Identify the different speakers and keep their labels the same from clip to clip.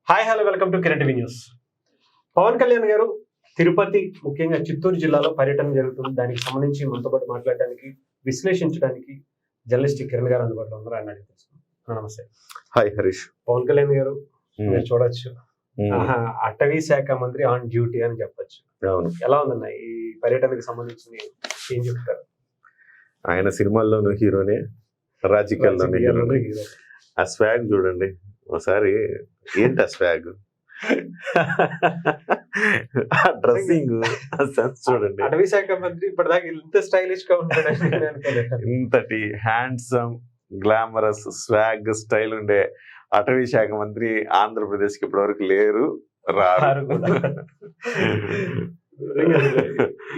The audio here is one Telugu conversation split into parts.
Speaker 1: Hi hello welcome to Kiran TV news. Pawan Kalyan garu Tirupati ముఖ్యంగా చిత్తూరు జిల్లాలో పర్యటన జరుగుతుంది. దానికి సంబంధించి మనతో పాటు మాట్లాడడానికి, విశ్లేషించడానికి జర్నలిస్ట్ కిరణ్ గారు అందుబాటులో ఉన్నారు. ఆయన అడిగి తెలుసుకుందాం. నమస్తే.
Speaker 2: హాయ్ హరీష్.
Speaker 1: పవన్ కళ్యాణ్ గారు మీరు చూడొచ్చు, అటవీ శాఖ మంత్రి ఆన్ డ్యూటీ అని చెప్పొచ్చు.
Speaker 2: అవును.
Speaker 1: ఎలా ఉందన్న ఈ పర్యటనకు సంబంధించి ఏం చెప్తారు?
Speaker 2: ఆయన సినిమాల్లోనూ హీరోనే, రాజకీయాల్లోనూ హీరోనే. ఆ స్వాగ్ చూడండి ఒకసారి. ఏంటి ఆ స్వాగ్, ఆ డ్రెస్సింగ్, ఆ సెన్స్ చూడండి.
Speaker 1: అటవీ శాఖ మంత్రి ఇప్పటిదాకా ఇంత స్టైలిష్ గా ఉంటాడు
Speaker 2: ఇంతటి హ్యాండ్సమ్, గ్లామరస్, స్వాగ్, స్టైల్ ఉండే అటవీ శాఖ మంత్రి ఆంధ్రప్రదేశ్ కి ఇప్పటివరకు లేరు, రారు.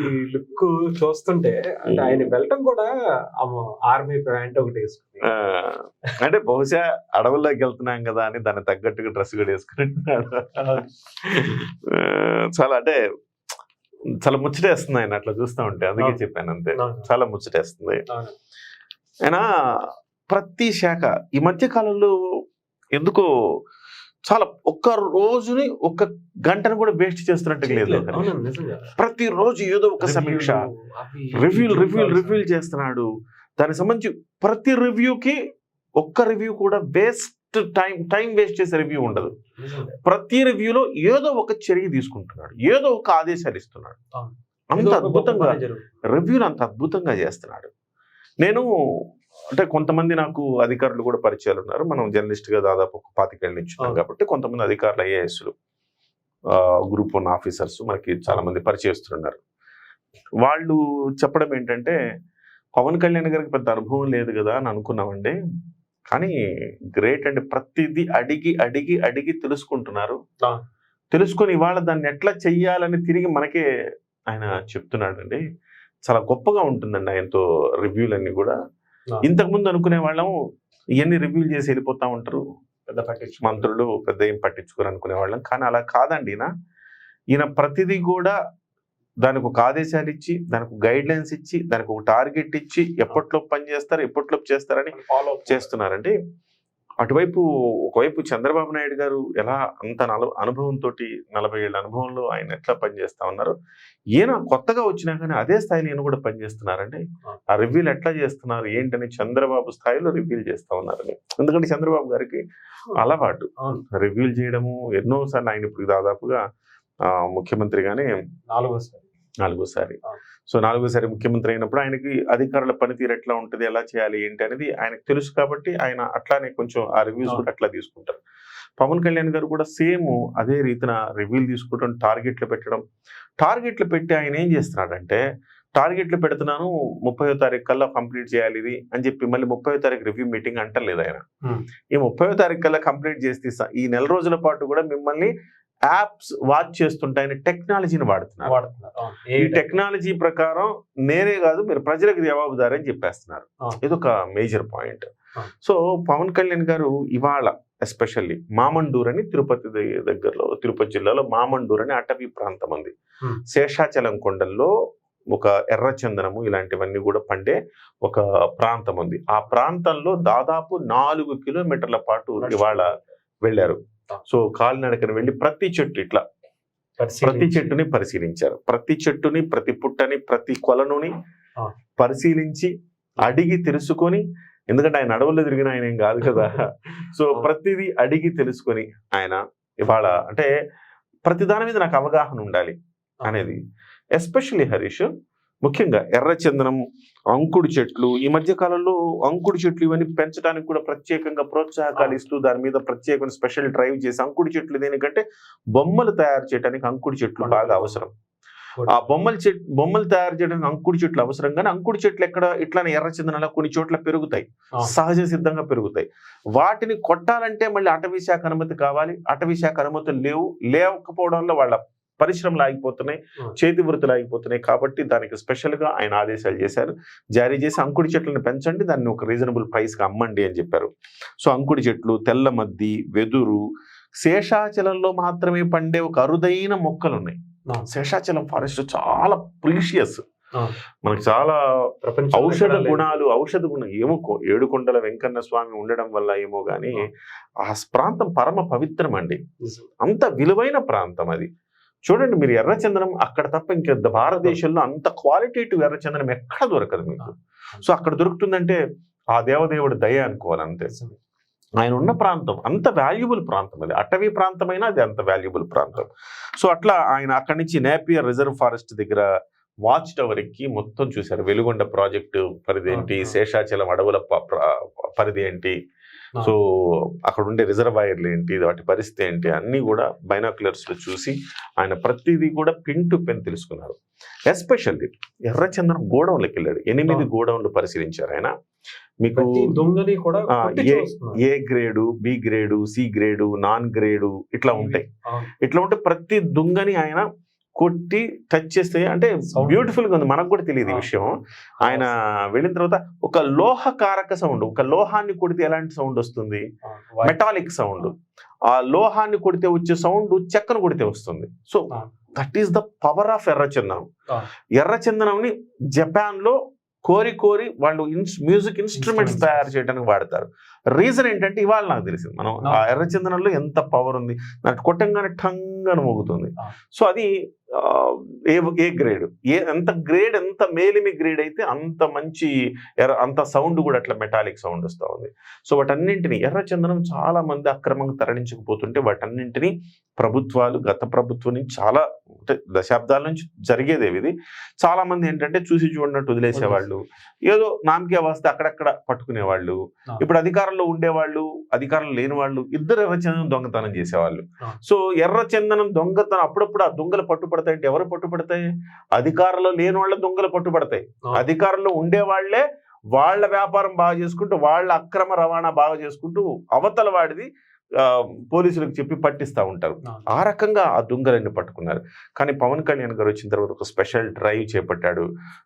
Speaker 1: ఈ లుక్ చూస్తుంటే అంటే ఆయన వెళ్ళటం కూడా ఆర్మీ ప్యాంట్ ఒకటి వేసుకుని,
Speaker 2: అంటే బహుశా అడవుల్లోకి వెళ్తున్నాం కదా అని దాన్ని తగ్గట్టుగా డ్రెస్ కూడా వేసుకుంటున్నాడు. చాలా అంటే చాలా ముచ్చటేస్తుంది ఆయన అట్లా చూస్తూ ఉంటే. అందుకే చెప్పాను అంతే, చాలా ముచ్చటేస్తుంది ఆయన. ప్రతి శాఖ ఈ మధ్య కాలంలో ఎందుకో చాలా ఒక్క రోజుని ఒక్క గంటను కూడా వేస్ట్ చేస్తున్నట్టు లేదు. ప్రతిరోజు ఏదో ఒక సమీక్ష, రివ్యూలు చేస్తున్నాడు. దానికి సంబంధించి ప్రతి రివ్యూకి ఒక్క రివ్యూ కూడా టైం వేస్ట్ చేసే రివ్యూ ఉండదు. ప్రతి రివ్యూలో ఏదో ఒక చర్య తీసుకుంటున్నాడు, ఏదో ఒక ఆదేశాలు ఇస్తున్నాడు. అంత అద్భుతంగా రివ్యూలు అంత అద్భుతంగా చేస్తున్నాడు. నేను అంటే కొంతమంది నాకు అధికారులు కూడా పరిచయాలు ఉన్నారు. మనం జర్నలిస్ట్ గా దాదాపు 25 ఏళ్ళ నుంచి ఉన్నాం కాబట్టి కొంతమంది అధికారులు, ఐఏఎస్లు, గ్రూప్ 1 ఆఫీసర్స్ మనకి చాలా మంది పరిచయస్తున్నారు. వాళ్ళు చెప్పడం ఏంటంటే, పవన్ కళ్యాణ్ గారికి పెద్ద అనుభవం లేదు కదా అని అనుకున్నామండి, కానీ గ్రేట్ అండి. ప్రతిదీ అడిగి అడిగి అడిగి తెలుసుకుంటున్నారు. తెలుసుకొని ఇవాళ దాన్ని ఎట్లా చెయ్యాలని తిరిగి మనకే ఆయన చెప్తున్నాడండి. చాలా గొప్పగా ఉంటుందండి ఆయనతో రివ్యూలన్నీ కూడా. ఇంతకుముందు అనుకునే వాళ్ళం ఇవన్నీ రివ్యూలు చేసి వెళ్ళిపోతా ఉంటారు, మంత్రులు పెద్ద ఏం పట్టించుకోరు అనుకునే వాళ్ళం. కానీ అలా కాదండి. ఈయన ప్రతిదీ కూడా దానికి ఒక ఆదేశాలు ఇచ్చి, దానికి గైడ్ లైన్స్ ఇచ్చి, దానికి ఒక టార్గెట్ ఇచ్చి, ఎప్పట్లో పని చేస్తారు, ఎప్పట్లో చేస్తారని ఫాలో చేస్తున్నారండి. అటువైపు ఒకవైపు చంద్రబాబు నాయుడు గారు ఎలా అంత అనుభవంతో 40 ఏళ్ళ అనుభవంలో ఆయన ఎట్లా పనిచేస్తా ఉన్నారు, ఈయన కొత్తగా వచ్చినా కానీ అదే స్థాయిలో ఈయన కూడా పనిచేస్తున్నారండి. ఆ రివ్యూలు ఎట్లా చేస్తున్నారు ఏంటని చంద్రబాబు స్థాయిలో రివ్యూలు చేస్తా ఉన్నారండి. ఎందుకంటే చంద్రబాబు గారికి అలవాటు రివ్యూలు చేయడము. ఎన్నోసార్లు ఆయన ఇప్పుడు దాదాపుగా ముఖ్యమంత్రిగానే నాలుగోసారి. సో 4వ సారి ముఖ్యమంత్రి అయినప్పుడు ఆయనకి అధికారుల పనితీరు ఎట్లా ఉంటుంది, ఎలా చేయాలి ఏంటి అనేది ఆయనకు తెలుసు కాబట్టి ఆయన అట్లానే కొంచెం ఆ రివ్యూస్ కూడా అట్లా తీసుకుంటారు. పవన్ కళ్యాణ్ గారు కూడా సేమ్ అదే రీతిన రివ్యూలు తీసుకోవడం, టార్గెట్లు పెట్టడం. టార్గెట్లు పెట్టి ఆయన ఏం చేస్తున్నాడంటే, టార్గెట్లు పెడుతున్నాను 30వ తారీఖు కల్లా కంప్లీట్ చేయాలి ఇది అని చెప్పి మళ్ళీ 30వ తారీఖు రివ్యూ మీటింగ్ అంటలేదు ఆయన. ఈ 30వ తారీఖు కల్లా కంప్లీట్ చేస్తే ఈ నెల రోజుల పాటు కూడా మిమ్మల్ని యాప్స్ వాచ్ చేస్తుంటాయని టెక్నాలజీని వాడుతున్నారు. ఈ టెక్నాలజీ ప్రకారం నేనే కాదు మీరు ప్రజలకు జవాబుదారి అని చెప్పేస్తున్నారు. ఇదొక major point. So Pawan Kalyan garu ఇవాళ ఎస్పెషల్లీ మామండూర్ అని తిరుపతి దగ్గరలో, తిరుపతి జిల్లాలో మామండూర్ అని అటవీ ప్రాంతం ఉంది. శేషాచలం కొండల్లో ఒక ఎర్రచందనము ఇలాంటివన్నీ కూడా పండే ఒక ప్రాంతం ఉంది. ఆ ప్రాంతంలో దాదాపు 4 కిలోమీటర్ల పాటు ఇవాళ వెళ్ళారు. సో కాలినడకన వెళ్ళి ప్రతి చెట్టుని పరిశీలించారు. ప్రతి చెట్టుని, ప్రతి పుట్టని, ప్రతి కొలనుని పరిశీలించి అడిగి తెలుసుకొని, ఎందుకంటే ఆయన అడవుల్లో తిరిగిన ఆయన ఏం కాదు కదా. సో ప్రతిదీ అడిగి తెలుసుకొని ఆయన ఇవాళ అంటే ప్రతి దాని మీద నాకు అవగాహన ఉండాలి అనేది. ఎస్పెషల్లీ హరీష్, ముఖ్యంగా ఎర్రచందనం, అంకుడు చెట్లు, ఈ మధ్య కాలంలో అంకుడు చెట్లు ఇవన్నీ పెంచడానికి కూడా ప్రత్యేకంగా ప్రోత్సాహకాలు ఇస్తూ దాని మీద ప్రత్యేకమైన స్పెషల్ డ్రైవ్ చేసి, అంకుడు చెట్లు దేనికంటే బొమ్మలు తయారు చేయడానికి అంకుడు చెట్లు బాగా అవసరం. ఆ బొమ్మలు తయారు చేయడానికి అంకుడు చెట్లు అవసరం. కానీ అంకుడు చెట్లు ఎక్కడ ఇట్లానే ఎర్రచందనంలో కొన్ని చోట్ల పెరుగుతాయి, సహజ సిద్ధంగా పెరుగుతాయి. వాటిని కొట్టాలంటే మళ్ళీ అటవీ శాఖ అనుమతి కావాలి. అటవీ శాఖ అనుమతులు లేకపోవడంలో వాళ్ళ పరిశ్రమలు ఆగిపోతున్నాయి, చేతి వృత్తులు ఆగిపోతున్నాయి. కాబట్టి దానికి స్పెషల్ గా ఆయన ఆదేశాలు జారీ చేసి అంకుడి చెట్లను పెంచండి, దాన్ని ఒక రీజనబుల్ ప్రైస్ కి అమ్మండి అని చెప్పారు. సో అంకుడి చెట్లు, తెల్లమద్ది, వెదురు, శేషాచలంలో మాత్రమే పండే ఒక అరుదైన మొక్కలు ఉన్నాయి. శేషాచలం ఫారెస్ట్ చాలా ప్రీషియస్, మనకి చాలా
Speaker 1: ప్రపంచంలో
Speaker 2: ఔషధ
Speaker 1: ఎక్కడా లేదు.
Speaker 2: గుణాలు ఏమో ఏడుకొండల వెంకన్న స్వామి ఉండడం వల్ల ఏమో గాని ఆ ప్రాంతం పరమ పవిత్రం అండి.
Speaker 1: నిజం.
Speaker 2: అంత విలువైన ప్రాంతం అది. చూడండి మీరు ఎర్రచందనం అక్కడ తప్ప ఇంకా భారతదేశంలో అంత క్వాలిటేటివ్ ఎర్రచందనం ఎక్కడ దొరకదు మీకు. సో అక్కడ దొరుకుతుందంటే ఆ దేవదేవుడి దయ అనుకోవాలి అంతే.
Speaker 1: నిజమే.
Speaker 2: ఆయన ఉన్న ప్రాంతం అంత వాల్యుబుల్ ప్రాంతం, అది అటవీ ప్రాంతమైనా అది అంత వాల్యుబుల్ ప్రాంతం. సో అట్లా ఆయన అక్కడి నుంచి నేపియర్ రిజర్వ్ ఫారెస్ట్ దగ్గర వాచ్ టవర్ ఎక్కి మొత్తం చూశారు. వెలుగొండ ప్రాజెక్టు పరిధి ఏంటి, శేషాచలం అడవుల పరిధి ఏంటి, సో అక్కడ ఉండే రిజర్వాయర్లు ఏంటి, వాటి పరిస్థితి ఏంటి అన్నీ కూడా బైనాక్యులర్స్ లో చూసి ఆయన ప్రతిదీ కూడా పిన్ టు పెన్ తెలుసుకున్నారు. ఎస్పెషల్లీ ఎర్రచందనం గోడౌన్లకు వెళ్ళాడు. 8 గోడౌన్లు పరిశీలించారు ఆయన. మీకు
Speaker 1: దొంగని కూడా
Speaker 2: A grade, B grade, C grade, non grade ఇట్లా ఉంటాయి. ఇట్లా ఉంటే ప్రతి దుంగని ఆయన కొట్టి టచ్ చేస్తే అంటే బ్యూటిఫుల్ గా ఉంది. మనకు కూడా తెలియదు ఈ విషయం. ఆయన వెళ్ళిన తర్వాత ఒక లోహకారక సౌండ్, ఒక లోహాన్ని కొడితే ఎలాంటి సౌండ్ వస్తుంది, మెటాలిక్ సౌండ్. ఆ లోహాన్ని కొడితే వచ్చే సౌండ్ చెక్కను కొడితే వస్తుంది. So that is the power of ఎర్రచందనం. ఎర్రచందనంని జపాన్ లో కోరి వాళ్ళు మ్యూజిక్ ఇన్స్ట్రుమెంట్స్ తయారు చేయడానికి వాడతారు. రీజన్ ఏంటంటే ఇవాళ నాకు తెలిసింది మనం ఆ ఎర్రచందనంలో ఎంత పవర్ ఉంది, నాకు కొట్టంగానే టంగాను మోగుతుంది. సో అది ఏ గ్రేడ్, ఎంత మేలిమి గ్రేడ్ అయితే అంత మంచి అంత సౌండ్ కూడా అట్లా మెటాలిక్ సౌండ్ వస్తూ ఉంది. సో వాటన్నింటినీ ఎర్రచందనం చాలా మంది అక్రమంగా తరలించకపోతుంటే వాటన్నింటినీ ప్రభుత్వాలు, గత ప్రభుత్వం నుంచి చాలా అంటే దశాబ్దాల నుంచి జరిగేదే ఇది. చాలా మంది ఏంటంటే చూసి చూడనట్టు వదిలేసేవాళ్ళు, ఏదో నామకే వస్తే అక్కడక్కడ పట్టుకునేవాళ్ళు. ఇప్పుడు అధికారంలో ఉండేవాళ్ళు, అధికారంలో లేని వాళ్ళు ఇద్దరు ఎర్రచందనం దొంగతనం చేసేవాళ్ళు. సో ఎర్రచందనం దొంగతనం అప్పుడప్పుడు ఆ దొంగలు పట్టుబడతాయి అంటే ఎవరు పట్టుబడతాయి? అధికారంలో లేని వాళ్ళ దొంగలు పట్టుబడతాయి. అధికారంలో ఉండేవాళ్లే వాళ్ళ వ్యాపారం బాగా చేసుకుంటూ, వాళ్ళ అక్రమ రవాణా బాగా చేసుకుంటూ అవతల వాడిది పోలీసులకు చెప్పి పట్టిస్తూ ఉంటారు. ఆ రకంగా ఆ దొంగలన్నీ పట్టుకున్నారు. కానీ పవన్ కళ్యాణ్ గారు వచ్చిన తర్వాత ఒక స్పెషల్ డ్రైవ్ చేపట్టాడు.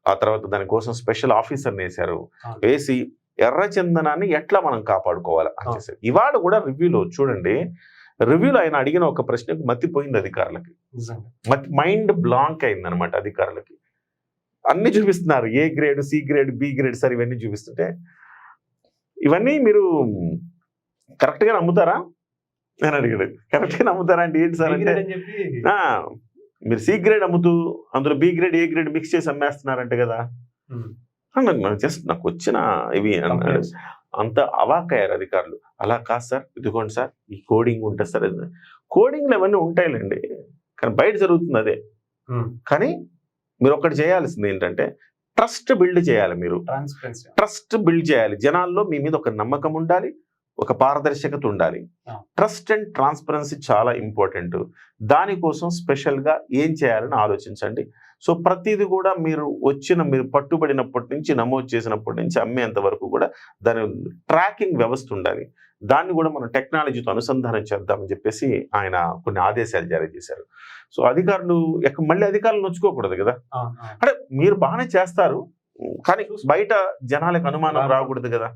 Speaker 2: ఆ తర్వాత దానికోసం స్పెషల్ ఆఫీసర్ని వేశారు. వేసి ఎర్రచందనాన్ని ఎట్లా మనం కాపాడుకోవాలి అని చేశారు. ఇవాళ కూడా రివ్యూలో చూడండి, రివ్యూలో ఆయన అడిగిన ఒక ప్రశ్నకు మతిపోయింది అధికారులకి. మైండ్ బ్లాంక్ అయింది అనమాట అధికారులకి. అన్ని చూపిస్తున్నారు, A grade, C grade, B grade, sir ఇవన్నీ చూపిస్తుంటే ఇవన్నీ మీరు కరెక్ట్ గా నమ్ముతారా అని అడిగాడు. కరెక్ట్ గా నమ్ముతారా అంటే ఏంటి సార్ అంటే మీరు సి గ్రేడ్ అమ్ముతూ అందులో B grade, A grade mix చేసి అమ్మేస్తున్నారంటే కదా. జస్ట్ నాకు వచ్చిన ఇవి అన్నాడు. అంత అవాక్కయ్యారు అధికారులు. అలా కాదు సార్, ఇదిగోండి సార్ ఈ కోడింగ్ ఉంటుంది సార్. కోడింగ్లు అవన్నీ ఉంటాయిలేండి, కానీ బయట జరుగుతుంది అదే. కానీ మీరు ఒకటి చేయాల్సింది ఏంటంటే ట్రస్ట్ బిల్డ్ చేయాలి. మీరు ట్రస్ట్ బిల్డ్ చేయాలి. జనాల్లో మీ మీద ఒక నమ్మకం ఉండాలి, ఒక పారదర్శకత ఉండాలి. ట్రస్ట్ అండ్ ట్రాన్స్పరెన్సీ చాలా ఇంపార్టెంట్. దానికోసం స్పెషల్గా ఏం చేయాలని ఆలోచించండి. సో ప్రతిదీ కూడా మీరు పట్టుబడినప్పటి నుంచి, నమోదు చేసినప్పటి నుంచి అమ్మేంత వరకు కూడా దాని ట్రాకింగ్ వ్యవస్థ ఉండాలి. దాన్ని కూడా మనం టెక్నాలజీతో అనుసంధానం చేద్దామని చెప్పేసి ఆయన కొన్ని ఆదేశాలు జారీ చేశారు. సో అధికారులు మళ్ళీ అధికారులు నొచ్చుకోకూడదు కదా. అంటే మీరు బాగానే చేస్తారు, కానీ బయట జనాలకు అనుమానం రాకూడదు కదా.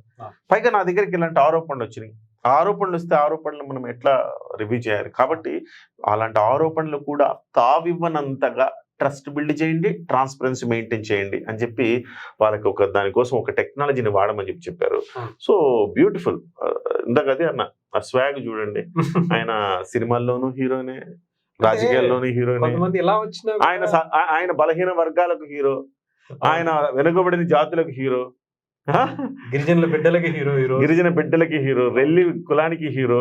Speaker 2: పైగా నా దగ్గరికి ఇలాంటి ఆరోపణలు వచ్చినాయి. ఆ ఆరోపణలు వస్తే ఆరోపణలు మనం ఎట్లా రివ్యూ చేయాలి? కాబట్టి అలాంటి ఆరోపణలు కూడా తావివ్వనంతగా ట్రస్ట్ బిల్డ్ చేయండి, ట్రాన్స్పరెన్సీ మెయింటైన్ చేయండి అని చెప్పి వాళ్ళకి దానికోసం ఒక టెక్నాలజీని వాడమని చెప్పారు. So beautiful. ఇందాక అదే అన్న, ఆ స్వాగ్ చూడండి. ఆయన సినిమాల్లోనూ హీరోనే, రాజకీయాల్లోనూ హీరోనే. ఆయన బలహీన వర్గాలకు హీరో, ఆయన వెనుకబడిన జాతులకు హీరో,
Speaker 1: గిరిజన
Speaker 2: బిడ్డలకి హీరో, రెల్లి కులానికి హీరో.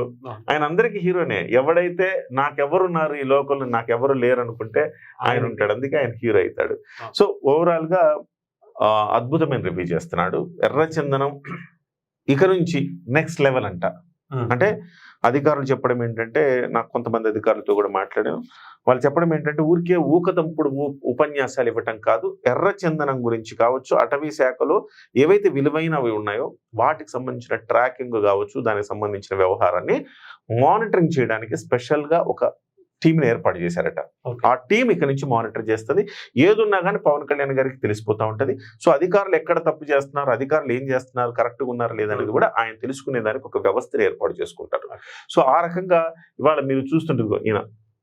Speaker 2: ఆయన అందరికి హీరోనే. ఎవడైతే నాకెవరున్నారు ఈ లోకంలో, నాకెవరు లేరు అనుకుంటే ఆయన ఉంటాడు. అందుకే ఆయన హీరో అవుతాడు. సో ఓవరాల్ గా అద్భుతమైన రివ్యూ చేస్తున్నాడు. ఎర్రచందనం ఇక నుంచి నెక్స్ట్ లెవెల్ అంట. అంటే అధికారులు చెప్పడం ఏంటంటే, నాకు కొంతమంది అధికారులతో కూడా మాట్లాడాను. వాళ్ళు చెప్పడం ఏంటంటే ఊరికే ఊకతంపుడు ఉపన్యాసాలు ఇవ్వటం కాదు, ఎర్రచందనం గురించి కావచ్చు, అటవీ శాఖలో ఏవైతే విలువైనవి ఉన్నాయో వాటికి సంబంధించిన ట్రాకింగ్ కావచ్చు, దానికి సంబంధించిన వ్యవహారాన్ని మానిటరింగ్ చేయడానికి స్పెషల్గా ఒక టీంని ఏర్పాటు చేశారట. ఆ టీం ఇక్కడ నుంచి మానిటర్ చేస్తుంది. ఏదున్నా కానీ పవన్ కళ్యాణ్ గారికి తెలిసిపోతూ ఉంటుంది. సో అధికారులు ఎక్కడ తప్పు చేస్తున్నారు, అధికారులు ఏం చేస్తున్నారు, కరెక్ట్గా ఉన్నారా లేదనేది కూడా ఆయన తెలుసుకునే దానికి ఒక వ్యవస్థను ఏర్పాటు చేసుకుంటారు. సో ఆ రకంగా ఇవాళ మీరు చూస్తుంటుంది ఈయన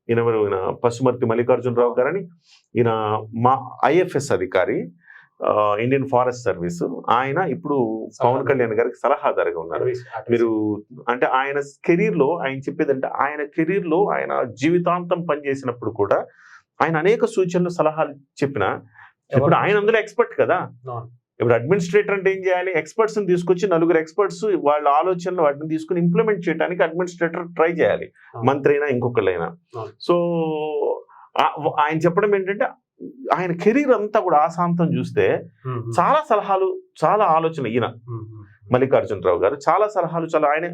Speaker 2: ఈయన పశుమర్తి మల్లికార్జునరావు గారని, ఈయన మా IFS అధికారి, ఇండియన్ ఫారెస్ట్ సర్వీస్. ఆయన ఇప్పుడు పవన్ కళ్యాణ్ గారికి సలహాదారుగా ఉన్నారు. మీరు అంటే ఆయన కెరీర్ లో ఆయన చెప్పేదంటే ఆయన కెరీర్ లో ఆయన జీవితాంతం పనిచేసినప్పుడు కూడా ఆయన అనేక సూచనలు సలహాలు చెప్పిన, ఇప్పుడు ఆయన అందులో ఎక్స్పర్ట్ కదా. ఇప్పుడు అడ్మినిస్ట్రేటర్ అంటే ఏం చేయాలి, ఎక్స్పర్ట్స్ ని తీసుకొచ్చి నలుగురు ఎక్స్పర్ట్స్ వాళ్ళ ఆలోచనలు వాటిని తీసుకుని ఇంప్లిమెంట్ చేయడానికి అడ్మినిస్ట్రేటర్ ట్రై చేయాలి, మంత్రి అయినా ఇంకొకళ్ళైనా. సో ఆయన చెప్పడం ఏంటంటే ఆయన కెరీర్ అంతా కూడా ఆశాంతం చూస్తే చాలా సలహాలు, చాలా ఆలోచనలు. ఈయన మల్లికార్జునరావు గారు చాలా సలహాలు, చాలా ఆయన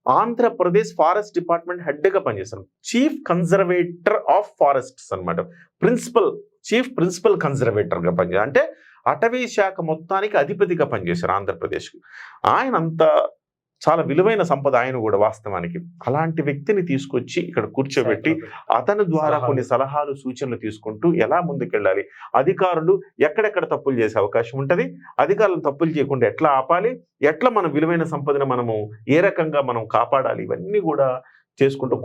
Speaker 2: ఆంధ్రప్రదేశ్ ఫారెస్ట్ డిపార్ట్మెంట్ హెడ్ గా పనిచేశారు. చీఫ్ కన్జర్వేటర్ ఆఫ్ ఫారెస్ట్స్ అన్నమాట, చీఫ్ ప్రిన్సిపల్ కన్జర్వేటర్ గా పనిచేశారు. అంటే అటవీ శాఖ మొత్తానికి అధిపతిగా పనిచేశారు ఆంధ్రప్రదేశ్కి. ఆయన అంత చాలా విలువైన సంపద ఆయన కూడా వాస్తవానికి. అలాంటి వ్యక్తిని తీసుకొచ్చి ఇక్కడ కూర్చోబెట్టి అతని ద్వారా కొన్ని సలహాలు సూచనలు తీసుకుంటూ ఎలా ముందుకెళ్ళాలి, అధికారులు ఎక్కడెక్కడ తప్పులు చేసే అవకాశం ఉంటుంది, అధికారులను తప్పులు చేయకుండా ఎట్లా ఆపాలి, ఎట్లా మన విలువైన సంపదను మనము ఏ రకంగా మనం కాపాడాలి, ఇవన్నీ కూడా చేసుకుంటూ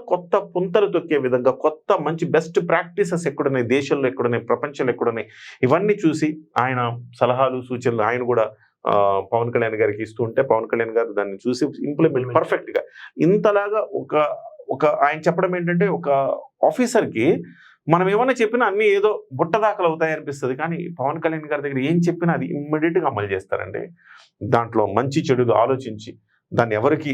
Speaker 2: కొత్త పుంతలు తొక్కే విధంగా కొత్త మంచి బెస్ట్ ప్రాక్టీసెస్ ఎక్కడున్నాయి, దేశంలో ఎక్కడున్నాయి, ప్రపంచంలో ఎక్కడున్నాయి, ఇవన్నీ చూసి ఆయన సలహాలు సూచనలు ఆయన కూడా పవన్ కళ్యాణ్ గారికి ఇస్తూ ఉంటే పవన్ కళ్యాణ్ గారు దాన్ని చూసి ఇంప్లిమెంట్ పర్ఫెక్ట్ గా ఇంతలాగా ఒక ఆయన చెప్పడం ఏంటంటే, ఒక ఆఫీసర్ కి మనం ఏమైనా చెప్పినా అన్ని ఏదో బుట్టదాఖలు అవుతాయి అనిపిస్తుంది, కానీ పవన్ కళ్యాణ్ గారి దగ్గర ఏం చెప్పినా అది ఇమ్మీడియట్ గా అమలు చేస్తారండి. దాంట్లో మంచి చెడుగా ఆలోచించి దాన్ని ఎవరికి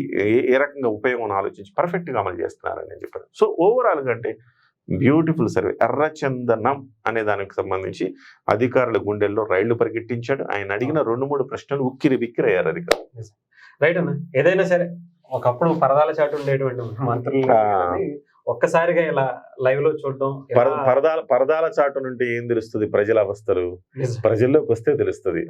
Speaker 2: ఏ రకంగా ఉపయోగం ఆలోచించి పర్ఫెక్ట్ గా అమలు చేస్తున్నారని నేను చెప్పాను. సో ఓవరాల్ గా అంటే బ్యూటిఫుల్ సర్వే. ఎర్రచందనం అనే దానికి సంబంధించి అధికారుల గుండెల్లో రైళ్లు పరిగెట్టించాడు. ఆయన అడిగిన 2-3 ప్రశ్నలు ఉక్కిరి బిక్కిరి అయ్యారు అధికారులు.
Speaker 1: రైట్ అన్న, ఏదైనా సరే ఒకప్పుడు పరదాల చాటు ఉండేటువంటి మంత్రులు ఒక్కసారిగా ఇలా లైవ్ లో చూడడం,
Speaker 2: పరదాల చాటు నుండి ఏం తెలుస్తుంది, ప్రజల అవస్థలు ప్రజల్లోకి వస్తే తెలుస్తుంది.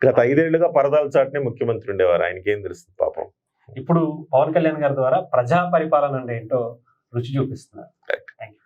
Speaker 2: గత 5 ఏళ్లుగా పరదాల చాటునే ముఖ్యమంత్రి ఉండేవారు, ఆయనకి ఏం తెలుస్తుంది పాపం.
Speaker 1: ఇప్పుడు పవన్ కళ్యాణ్ గారి ద్వారా ప్రజా పరిపాలన అంటే ఏంటో రుచి చూపిస్తున్నారు.